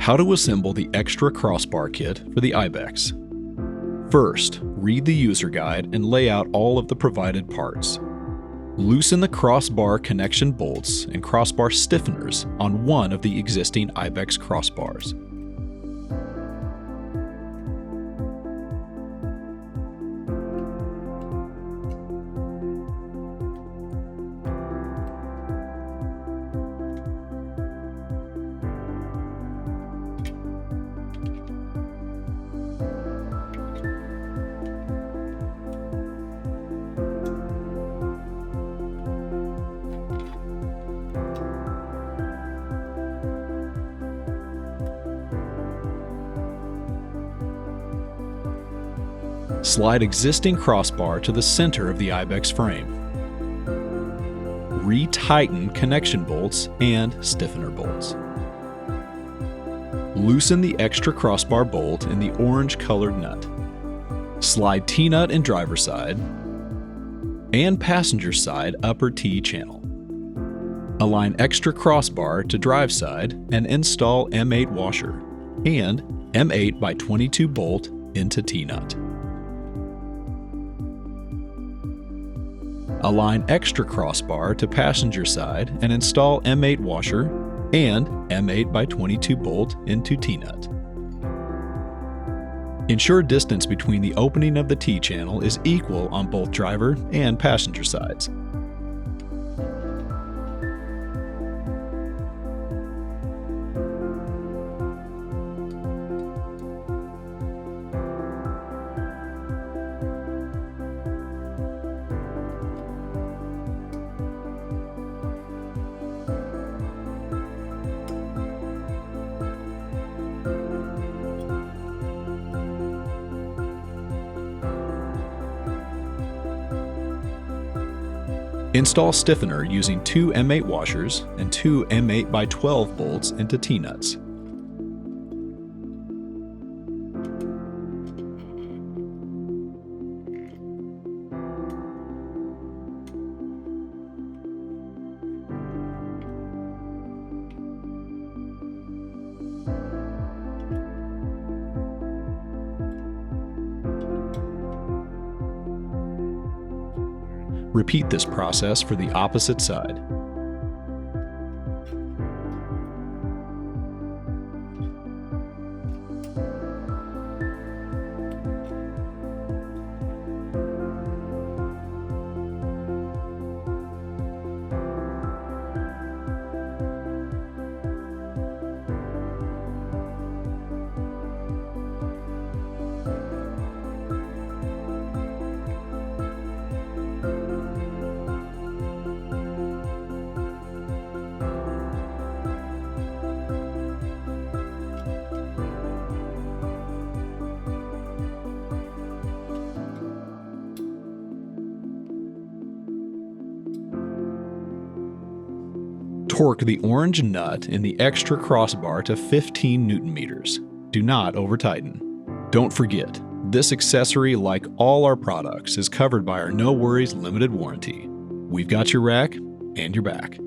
How to assemble the extra crossbar kit for the IBEX. First, read the user guide and lay out all of the provided parts. Loosen the crossbar connection bolts and crossbar stiffeners on one of the existing IBEX crossbars. Slide existing crossbar to the center of the IBEX frame. Retighten connection bolts and stiffener bolts. Loosen the extra crossbar bolt in the orange-colored nut. Slide T-nut and driver side and passenger side upper T channel. Align extra crossbar to drive side and install M8 washer and M8 by 22 bolt into T-nut. Align extra crossbar to passenger side and install M8 washer and M8 by 22 bolt into T-nut. Ensure distance between the opening of the T-channel is equal on both driver and passenger sides. Install stiffener using 2 M8 washers and 2 M8 by 12 bolts into T-nuts. Repeat this process for the opposite side. Torque the orange nut in the extra crossbar to 15 Newton meters. Do not over-tighten. Don't forget, this accessory, like all our products, is covered by our No Worries limited warranty. We've got your rack and your back.